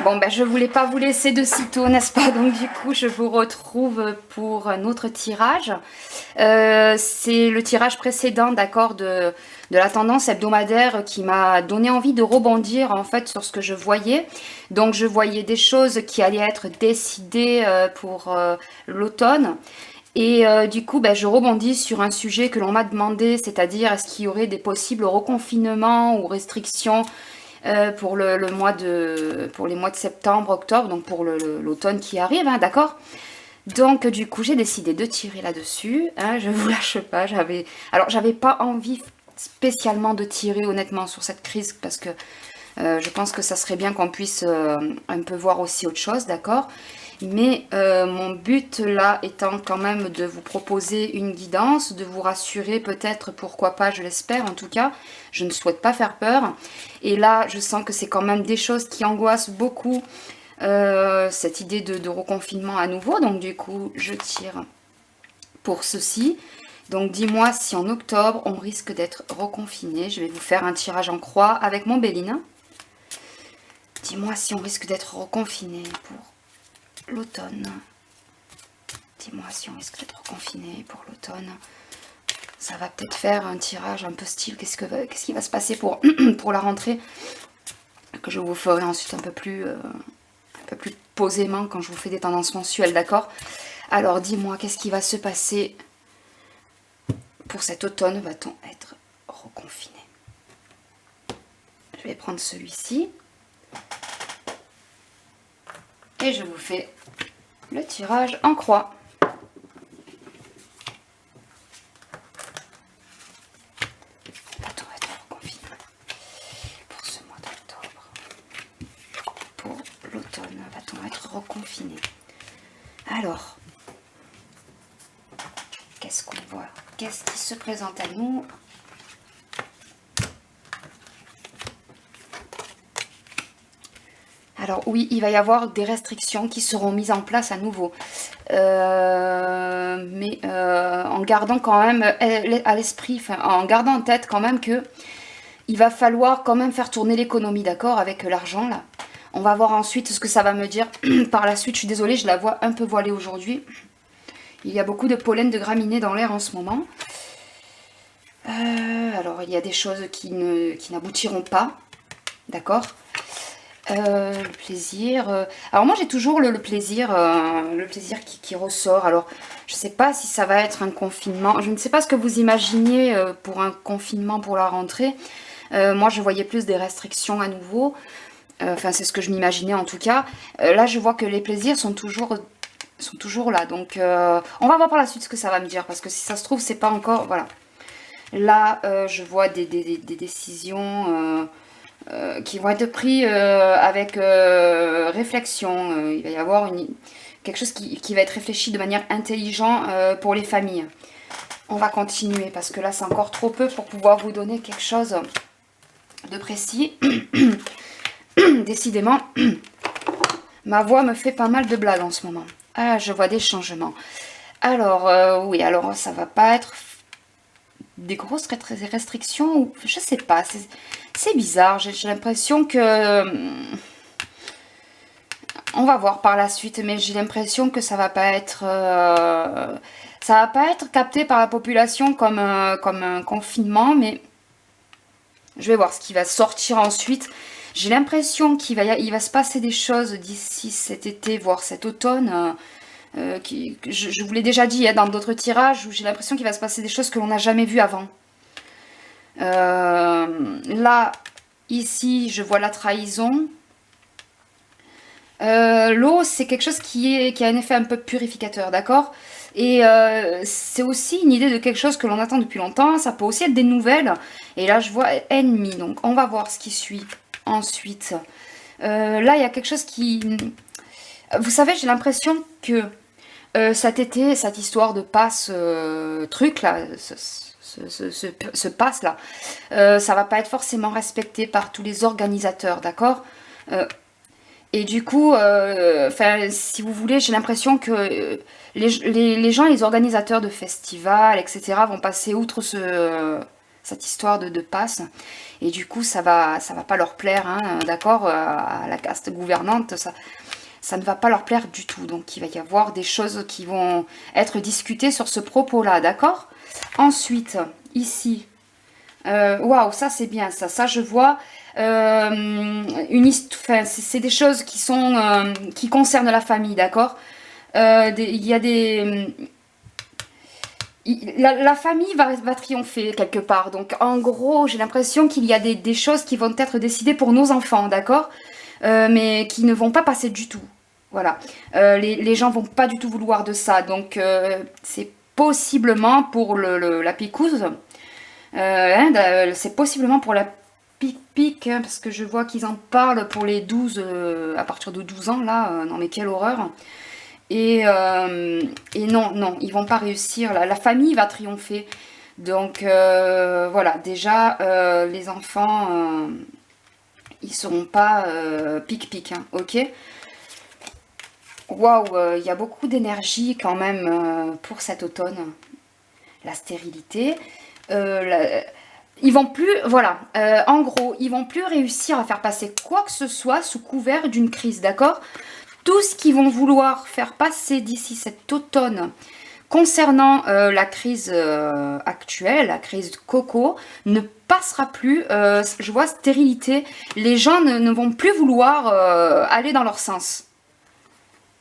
Bon, ben, je voulais pas vous laisser de sitôt, n'est-ce pas? Donc, du coup, je vous retrouve pour un autre tirage. C'est le tirage précédent, d'accord, de la tendance hebdomadaire qui m'a donné envie de rebondir, en fait, sur ce que je voyais. Donc, je voyais des choses qui allaient être décidées pour l'automne. Et du coup, ben, je rebondis sur un sujet que l'on m'a demandé, c'est-à-dire est-ce qu'il y aurait des possibles reconfinements ou restrictions pour pour les mois de septembre, octobre, donc pour l'automne qui arrive, hein, d'accord? Donc du coup j'ai décidé de tirer là-dessus, hein, je vous lâche pas, j'avais pas envie spécialement de tirer honnêtement sur cette crise parce que je pense que ça serait bien qu'on puisse un peu voir aussi autre chose, d'accord? Mais mon but là étant quand même de vous proposer une guidance, de vous rassurer peut-être, pourquoi pas, je l'espère en tout cas. Je ne souhaite pas faire peur. Et là, je sens que c'est quand même des choses qui angoissent beaucoup cette idée de reconfinement à nouveau. Donc du coup, je tire pour ceci. Donc dis-moi si en octobre, on risque d'être reconfiné. Je vais vous faire un tirage en croix avec mon Béline. Dis-moi si on risque d'être reconfiné pour l'automne. Dis-moi si on risque d'être confiné pour l'automne. Ça va peut-être faire un tirage un peu style. Qu'est-ce qui va se passer pour, pour la rentrée? Que je vous ferai ensuite un peu plus posément quand je vous fais des tendances mensuelles, d'accord? Alors dis-moi, qu'est-ce qui va se passer pour cet automne? Va-t-on être reconfiné? Je vais prendre celui-ci. Et je vous fais le tirage en croix. Va-t-on être reconfiné pour ce mois d'octobre? Pour l'automne, va-t-on être reconfiné? Alors, qu'est-ce qu'on voit? Qu'est-ce qui se présente à nous? Alors oui, il va y avoir des restrictions qui seront mises en place à nouveau. Mais en gardant quand même à l'esprit, enfin, en gardant en tête quand même que il va falloir quand même faire tourner l'économie, d'accord, avec l'argent là. On va voir ensuite ce que ça va me dire par la suite. Je suis désolée, je la vois un peu voilée aujourd'hui. Il y a beaucoup de pollen de graminées dans l'air en ce moment. Alors, il y a des choses qui n'aboutiront pas, d'accord. Le plaisir. Alors moi j'ai toujours le plaisir qui ressort. Alors je sais pas si ça va être un confinement. Je ne sais pas ce que vous imaginiez pour un confinement pour la rentrée. Moi je voyais plus des restrictions à nouveau. Enfin c'est ce que je m'imaginais en tout cas. Là je vois que les plaisirs sont toujours là. Donc on va voir par la suite ce que ça va me dire. Parce que si ça se trouve c'est pas encore... Voilà. Là je vois des décisions... qui vont être pris avec réflexion. Il va y avoir quelque chose qui va être réfléchi de manière intelligente pour les familles. On va continuer parce que là c'est encore trop peu pour pouvoir vous donner quelque chose de précis. Décidément, ma voix me fait pas mal de blagues en ce moment. Ah, je vois des changements. Alors, oui, alors ça va pas être des grosses restrictions ou je sais pas, c'est bizarre, j'ai l'impression que on va voir par la suite, mais j'ai l'impression que ça va pas être capté par la population comme un confinement, mais je vais voir ce qui va sortir ensuite. J'ai l'impression qu'il va se passer des choses d'ici cet été, voire cet automne. Je vous l'ai déjà dit hein, dans d'autres tirages, où j'ai l'impression qu'il va se passer des choses que l'on n'a jamais vues avant. Là, ici, je vois la trahison. L'eau, c'est quelque chose qui a un effet un peu purificateur, d'accord? Et c'est aussi une idée de quelque chose que l'on attend depuis longtemps. Ça peut aussi être des nouvelles. Et là, je vois ennemi. Donc, on va voir ce qui suit ensuite. Là, il y a quelque chose qui... Vous savez, j'ai l'impression que cet été, cette histoire de passe truc là, ce passe là, ça va pas être forcément respecté par tous les organisateurs, d'accord? Et du coup, si vous voulez, j'ai l'impression que les gens, les organisateurs de festivals, etc., vont passer outre cette histoire de passe. Et du coup, ça va pas leur plaire, hein, d'accord, à la caste gouvernante, ça ne va pas leur plaire du tout. Donc, il va y avoir des choses qui vont être discutées sur ce propos-là, d'accord? Ensuite, ici, waouh, ça c'est bien, ça je vois enfin, c'est des choses qui sont qui concernent la famille, d'accord? Il y a des la famille va triompher quelque part. Donc en gros, j'ai l'impression qu'il y a des choses qui vont être décidées pour nos enfants, d'accord? Mais qui ne vont pas passer du tout. Voilà. Les gens vont pas du tout vouloir de ça. Donc c'est possiblement pour la picouse. C'est possiblement pour la pique-pique, hein, parce que je vois qu'ils en parlent pour les 12, à partir de 12 ans, là. Non mais quelle horreur. Et non, ils vont pas réussir. La famille va triompher. Donc voilà, déjà, les enfants, ils seront pas pic-pic, hein, ok? Waouh, il y a beaucoup d'énergie quand même pour cet automne. La stérilité. Ils vont plus, voilà, en gros, ils vont plus réussir à faire passer quoi que ce soit sous couvert d'une crise, d'accord? Tout ce qu'ils vont vouloir faire passer d'ici cet automne concernant la crise actuelle, la crise coco, ne passera plus. Je vois stérilité. Les gens ne vont plus vouloir aller dans leur sens.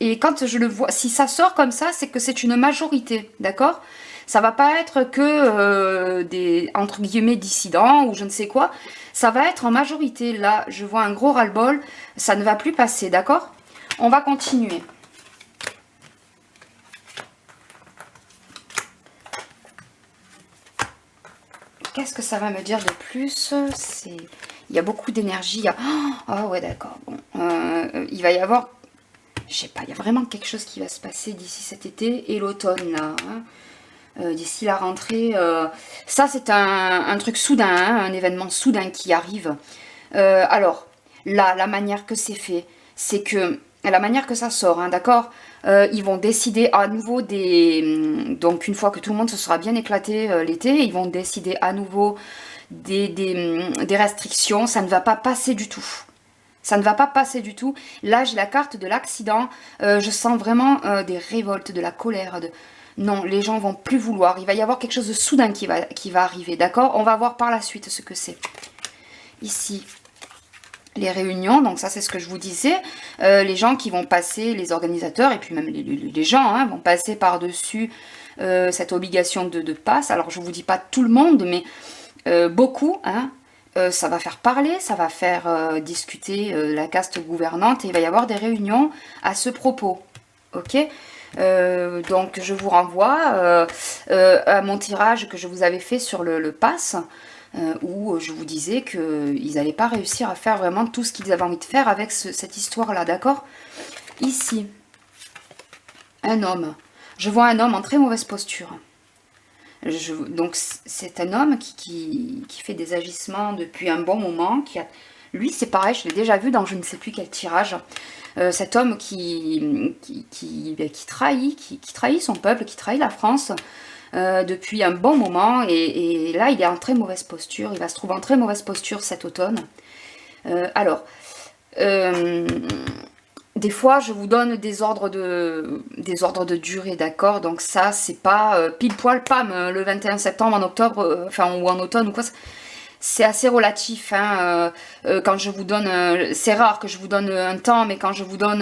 Et quand je le vois, si ça sort comme ça, c'est que c'est une majorité, d'accord? Ça va pas être que des, entre guillemets, dissidents ou je ne sais quoi. Ça va être en majorité. Là, je vois un gros ras-le-bol. Ça ne va plus passer, d'accord? On va continuer. Qu'est-ce que ça va me dire de plus? Il y a beaucoup d'énergie. Ah ouais, d'accord. Bon, il va y avoir, je sais pas, il y a vraiment quelque chose qui va se passer d'ici cet été et l'automne, là. Hein. D'ici la rentrée. Ça, c'est un truc soudain, hein, un événement soudain qui arrive. Alors, là, la manière que c'est fait, c'est que la manière que ça sort, hein, d'accord, ils vont décider à nouveau donc une fois que tout le monde se sera bien éclaté l'été, ils vont décider à nouveau des restrictions. Ça ne va pas passer du tout. Ça ne va pas passer du tout. Là, j'ai la carte de l'accident. Je sens vraiment des révoltes, de la colère. Non, les gens vont plus vouloir. Il va y avoir quelque chose de soudain qui va arriver, d'accord? On va voir par la suite ce que c'est. Ici, les réunions, donc ça c'est ce que je vous disais, les gens qui vont passer, les organisateurs et puis même les gens hein, vont passer par-dessus cette obligation de passe. Alors je vous dis pas tout le monde, mais beaucoup, hein, ça va faire parler, ça va faire discuter la caste gouvernante et il va y avoir des réunions à ce propos, ok? Donc je vous renvoie à mon tirage que je vous avais fait sur le pass, où je vous disais qu'ils n'allaient pas réussir à faire vraiment tout ce qu'ils avaient envie de faire avec cette histoire-là, d'accord? Ici, un homme. Je vois un homme en très mauvaise posture. Donc c'est un homme qui fait des agissements depuis un bon moment. Lui, c'est pareil, je l'ai déjà vu dans je ne sais plus quel tirage. Cet homme qui trahit son peuple, qui trahit la France depuis un bon moment. Et là, il est en très mauvaise posture. Il va se trouver en très mauvaise posture cet automne. Alors, des fois, je vous donne des ordres de durée, d'accord? Donc ça, c'est pas pile poil, pam, le 21 septembre, en octobre, enfin, ou en automne, ou quoi. C'est assez relatif, hein, quand je vous donne, c'est rare que je vous donne un temps, mais quand je vous donne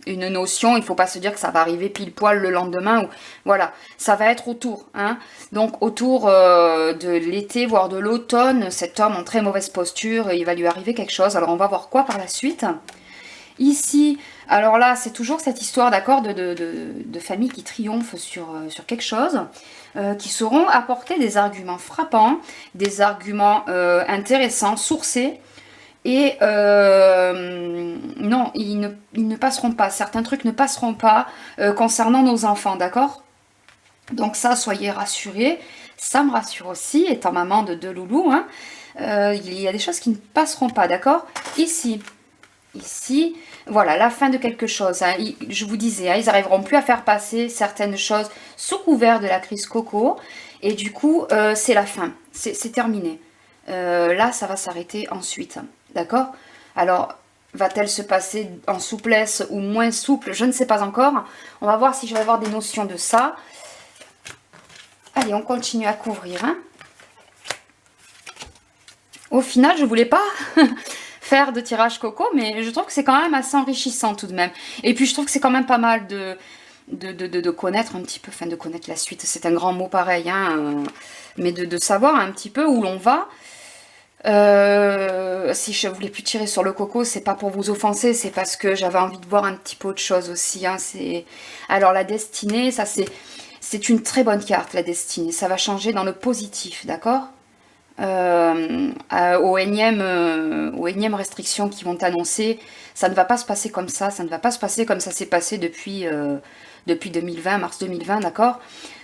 une notion, il ne faut pas se dire que ça va arriver pile poil le lendemain, ou voilà, ça va être autour, hein. Donc autour de l'été, voire de l'automne, cet homme en très mauvaise posture, il va lui arriver quelque chose, alors on va voir quoi par la suite. Ici, alors là, c'est toujours cette histoire, d'accord, de famille qui triomphe sur quelque chose, qui sauront apporter des arguments frappants, des arguments intéressants, sourcés, et non, ils ne passeront pas, certains trucs ne passeront pas concernant nos enfants, d'accord? Donc ça, soyez rassurés, ça me rassure aussi, étant maman de deux loulous, hein, il y a des choses qui ne passeront pas, d'accord? Ici, voilà, la fin de quelque chose. Hein. Je vous disais, hein, ils n'arriveront plus à faire passer certaines choses sous couvert de la crise coco. Et du coup, c'est la fin. c'est terminé. Là, ça va s'arrêter ensuite, d'accord? Alors, va-t-elle se passer en souplesse ou moins souple? Je ne sais pas encore. On va voir si je vais avoir des notions de ça. Allez, on continue à couvrir. Hein. Au final, je voulais pas faire de tirage coco, mais je trouve que c'est quand même assez enrichissant tout de même. Et puis, je trouve que c'est quand même pas mal de connaître un petit peu, enfin de connaître la suite, c'est un grand mot pareil, hein, mais de savoir un petit peu où l'on va. Si je voulais plus tirer sur le coco, c'est pas pour vous offenser, c'est parce que j'avais envie de voir un petit peu autre chose aussi. Hein, alors la destinée, ça c'est une très bonne carte, la destinée. Ça va changer dans le positif, d'accord? Aux énièmes restrictions qui vont annoncer, ça ne va pas se passer comme ça ne va pas se passer comme ça s'est passé depuis 2020, mars 2020, d'accord?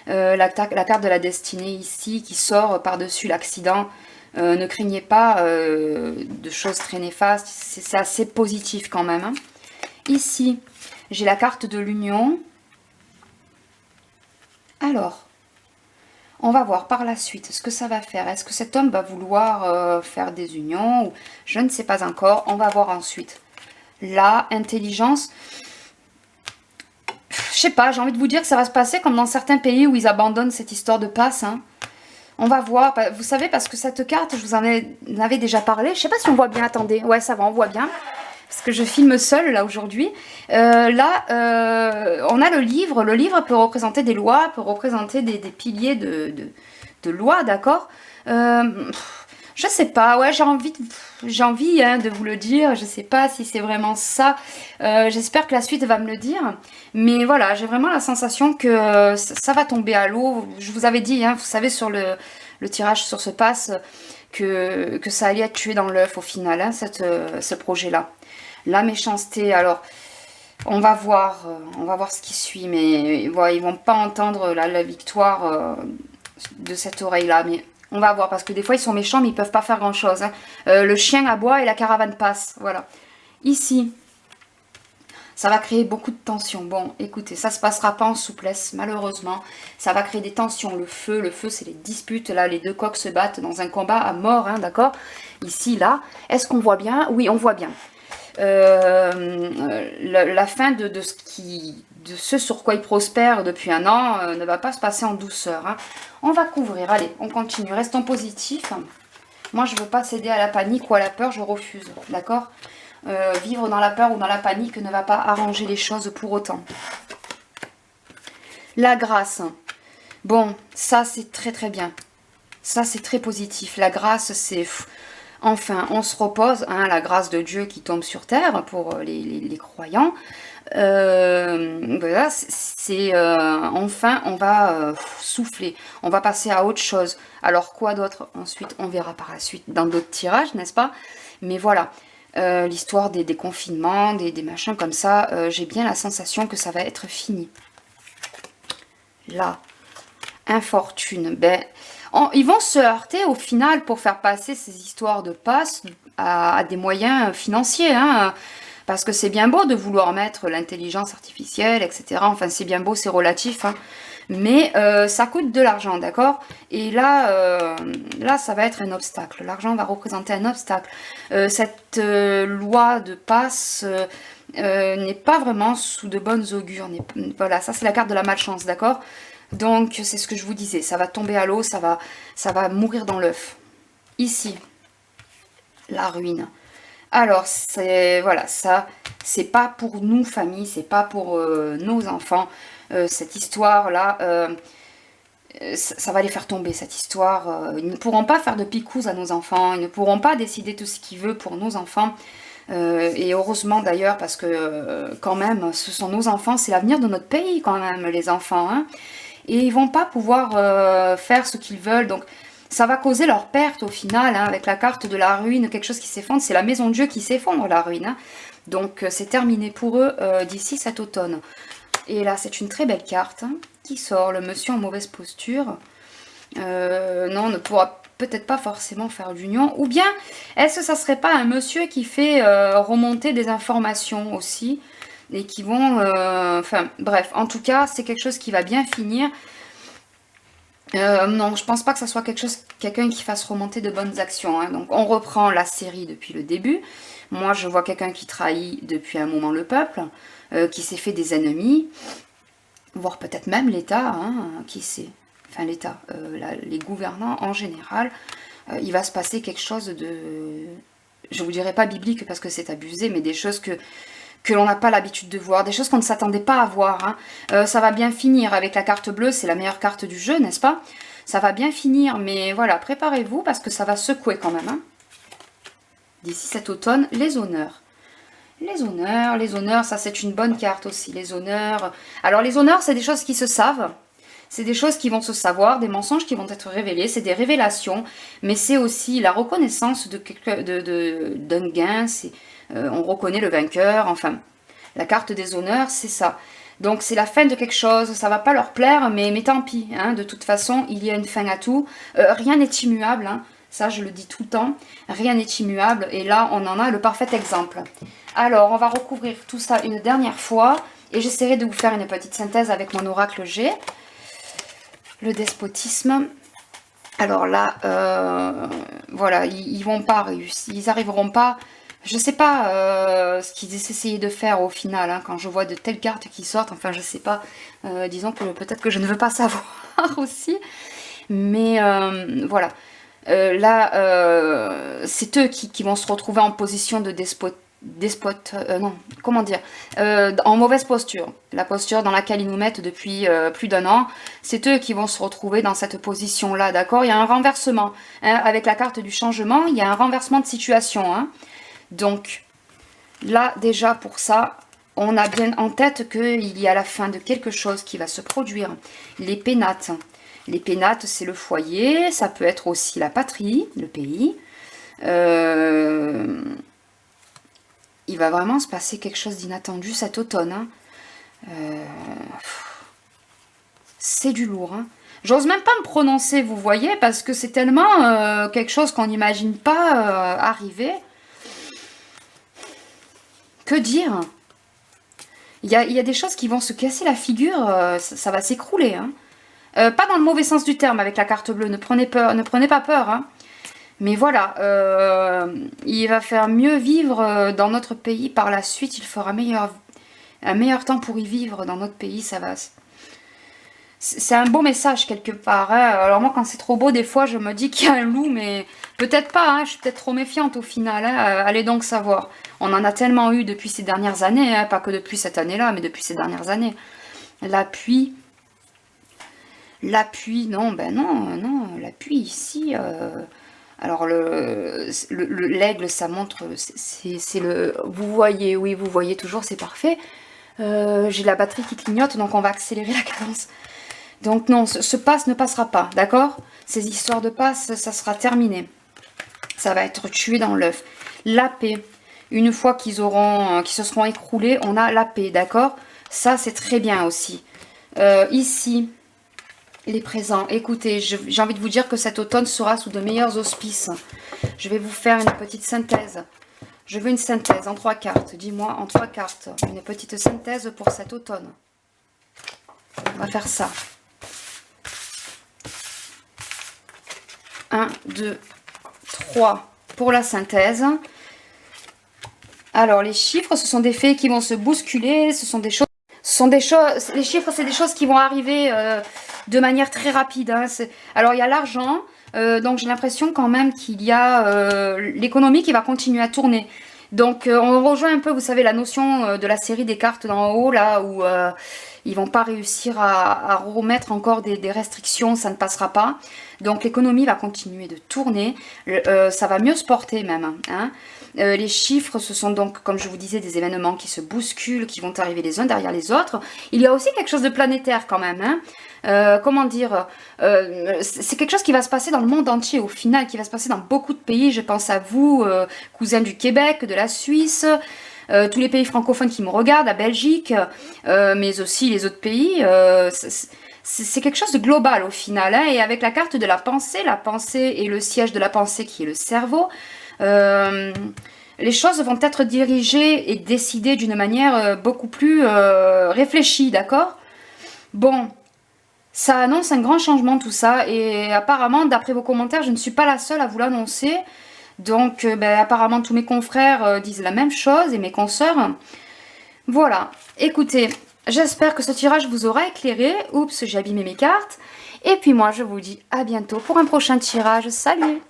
La carte de la destinée ici qui sort par-dessus l'accident. Ne craignez pas de choses très néfastes, c'est assez positif quand même. Hein. Ici, j'ai la carte de l'union. Alors, on va voir par la suite ce que ça va faire. Est-ce que cet homme va vouloir faire des unions ou je ne sais pas encore. On va voir ensuite. Là, intelligence. Je sais pas, j'ai envie de vous dire que ça va se passer comme dans certains pays où ils abandonnent cette histoire de passe. Hein. On va voir, vous savez, parce que cette carte, je vous en avais déjà parlé. Je sais pas si on voit bien, attendez. Ouais, ça va, on voit bien. Parce que je filme seule, là, aujourd'hui. On a le livre. Le livre peut représenter des lois, peut représenter des piliers de lois, d'accord je sais pas, ouais, j'ai envie hein, de vous le dire. Je sais pas si c'est vraiment ça. J'espère que la suite va me le dire. Mais voilà, j'ai vraiment la sensation que ça va tomber à l'eau. Je vous avais dit, hein, vous savez, sur le tirage sur ce pass, que ça allait être tué dans l'œuf au final, hein, ce projet-là. La méchanceté, alors, on va voir ce qui suit. Mais voilà, ils vont pas entendre la victoire de cette oreille-là. Mais on va voir, parce que des fois, ils sont méchants, mais ils peuvent pas faire grand-chose. Hein. Le chien aboie et la caravane passe. Voilà. Ici, ça va créer beaucoup de tensions. Bon, écoutez, ça se passera pas en souplesse, malheureusement. Ça va créer des tensions. Le feu, c'est les disputes. Là, les deux coqs se battent dans un combat à mort, hein, d'accord? Ici, là, est-ce qu'on voit bien? Oui, on voit bien. La fin de ce sur quoi il prospère depuis un an ne va pas se passer en douceur. Hein. On va couvrir, allez, on continue, restons positifs. Moi, je ne veux pas céder à la panique ou à la peur, je refuse, d'accord? Vivre dans la peur ou dans la panique ne va pas arranger les choses pour autant. La grâce. Bon, ça, c'est très très bien. Ça, c'est très positif. La grâce, c'est... Enfin, on se repose, hein, la grâce de Dieu qui tombe sur terre pour les croyants. Voilà, enfin, on va souffler, on va passer à autre chose. Alors, quoi d'autre? Ensuite, on verra par la suite dans d'autres tirages, n'est-ce pas? Mais voilà, l'histoire des confinements, des machins comme ça, j'ai bien la sensation que ça va être fini. Là, infortune, ben... ils vont se heurter au final pour faire passer ces histoires de passe à des moyens financiers. Hein, parce que c'est bien beau de vouloir mettre l'intelligence artificielle, etc. Enfin, c'est bien beau, c'est relatif. Hein, mais ça coûte de l'argent, d'accord? Et là, ça va être un obstacle. L'argent va représenter un obstacle. Cette loi de passe n'est pas vraiment sous de bonnes augures. Voilà, ça c'est la carte de la malchance, d'accord? Donc, c'est ce que je vous disais, ça va tomber à l'eau, ça va mourir dans l'œuf. Ici, la ruine. Alors, voilà, ça, c'est pas pour nous, famille, c'est pas pour nos enfants. Cette histoire-là, ça va les faire tomber, cette histoire. Ils ne pourront pas faire de picouse à nos enfants, ils ne pourront pas décider tout ce qu'ils veulent pour nos enfants. Et heureusement d'ailleurs, parce que quand même, ce sont nos enfants, c'est l'avenir de notre pays quand même, les enfants, hein. Et ils vont pas pouvoir faire ce qu'ils veulent, donc ça va causer leur perte au final, hein, avec la carte de la ruine, quelque chose qui s'effondre, c'est la maison de Dieu qui s'effondre, la ruine, hein. Donc c'est terminé pour eux d'ici cet automne. Et là c'est une très belle carte, hein, qui sort, le monsieur en mauvaise posture, non, ne pourra peut-être pas forcément faire l'union, ou bien est-ce que ça serait pas un monsieur qui fait remonter des informations aussi, et qui vont... enfin, bref, en tout cas, c'est quelque chose qui va bien finir. Non, je pense pas que ça soit quelqu'un qui fasse remonter de bonnes actions, hein. Donc on reprend la série depuis le début. Moi je vois quelqu'un qui trahit depuis un moment le peuple, qui s'est fait des ennemis, voire peut-être même l'État, hein, qui sait. Enfin l'État, les gouvernants en général. Il va se passer quelque chose de... Je vous dirais pas biblique parce que c'est abusé, mais des choses que l'on n'a pas l'habitude de voir, des choses qu'on ne s'attendait pas à voir, hein. Ça va bien finir avec la carte bleue, c'est la meilleure carte du jeu, n'est-ce pas? Ça va bien finir, mais voilà, préparez-vous parce que ça va secouer quand même, hein. D'ici cet automne, les honneurs. Les honneurs, ça c'est une bonne carte aussi, les honneurs. Alors les honneurs, c'est des choses qui se savent, c'est des choses qui vont se savoir, des mensonges qui vont être révélés, c'est des révélations, mais c'est aussi la reconnaissance d'un gain, on reconnaît le vainqueur, enfin, la carte des honneurs, c'est ça. Donc c'est la fin de quelque chose, ça va pas leur plaire, mais tant pis, hein, de toute façon, il y a une fin à tout, rien n'est immuable, hein, ça je le dis tout le temps, rien n'est immuable, et là on en a le parfait exemple. Alors, on va recouvrir tout ça une dernière fois, et j'essaierai de vous faire une petite synthèse avec mon oracle G. Le despotisme. Alors là, voilà, ils vont pas réussir, ils arriveront pas. Je sais pas ce qu'ils essayaient de faire au final, hein, quand je vois de telles cartes qui sortent. Enfin, je sais pas. Disons que peut-être que je ne veux pas savoir aussi. Mais voilà. Là, c'est eux qui vont se retrouver en position de non, comment dire, en mauvaise posture, la posture dans laquelle ils nous mettent depuis plus d'un an, c'est eux qui vont se retrouver dans cette position-là, d'accord? Il y a un renversement, hein, avec la carte du changement, il y a un renversement de situation, hein. Donc, là, déjà, pour ça, on a bien en tête qu'il y a la fin de quelque chose qui va se produire. Les pénates. Les pénates, c'est le foyer, ça peut être aussi la patrie, le pays. Il va vraiment se passer quelque chose d'inattendu cet automne, hein. C'est du lourd, hein. J'ose même pas me prononcer, vous voyez, parce que c'est tellement quelque chose qu'on n'imagine pas arriver. Que dire? Il y a des choses qui vont se casser la figure, ça va s'écrouler, hein. Pas dans le mauvais sens du terme avec la carte bleue, ne prenez pas peur, hein. Mais voilà, il va faire mieux vivre dans notre pays par la suite, il fera un meilleur temps pour y vivre dans notre pays, ça va... C'est un beau message quelque part, hein. Alors moi quand c'est trop beau, des fois je me dis qu'il y a un loup, mais peut-être pas, hein. Je suis peut-être trop méfiante au final, hein. Allez donc savoir. On en a tellement eu depuis ces dernières années, hein. Pas que depuis cette année-là, mais depuis ces dernières années. L'appui, non, ben non, l'appui ici... Alors l'aigle, ça montre, c'est le... Vous voyez, oui, vous voyez toujours, c'est parfait. J'ai la batterie qui clignote, donc on va accélérer la cadence. Donc non, ce passe ne passera pas, d'accord? Ces histoires de passe, ça sera terminé. Ça va être tué dans l'œuf. La paix, une fois qu'ils se seront écroulés, on a la paix, d'accord? Ça, c'est très bien aussi. Ici... Les présents, écoutez, j'ai envie de vous dire que cet automne sera sous de meilleurs auspices. Je vais vous faire une petite synthèse. Je veux une synthèse en 3 cartes. Dis-moi en 3 cartes, une petite synthèse pour cet automne. On va faire ça. 1, 2, 3 pour la synthèse. Alors, les chiffres, ce sont des faits qui vont se bousculer, ce sont des choses... les chiffres, c'est des choses qui vont arriver de manière très rapide, hein. Alors, il y a l'argent, donc j'ai l'impression quand même qu'il y a l'économie qui va continuer à tourner. Donc, on rejoint un peu, vous savez, la notion de la série des cartes d'en haut, là, où ils vont pas réussir à remettre encore des restrictions, ça ne passera pas. Donc, l'économie va continuer de tourner, ça va mieux se porter même, hein. Les chiffres, ce sont donc, comme je vous disais, des événements qui se bousculent, qui vont arriver les uns derrière les autres. Il y a aussi quelque chose de planétaire quand même, hein. Comment dire, c'est quelque chose qui va se passer dans le monde entier au final, qui va se passer dans beaucoup de pays. Je pense à vous, cousins du Québec, de la Suisse, tous les pays francophones qui me regardent, la Belgique, mais aussi les autres pays. C'est quelque chose de global au final, hein. Et avec la carte de la pensée est le siège de la pensée qui est le cerveau. Les choses vont être dirigées et décidées d'une manière beaucoup plus réfléchie, d'accord? Bon, Ça annonce un grand changement tout ça et apparemment d'après vos commentaires je ne suis pas la seule à vous l'annoncer. Donc ben, apparemment tous mes confrères disent la même chose et mes consoeurs. Voilà, écoutez, j'espère que ce tirage vous aura éclairé. Oups, j'ai abîmé mes cartes. Et puis moi je vous dis à bientôt pour un prochain tirage. Salut!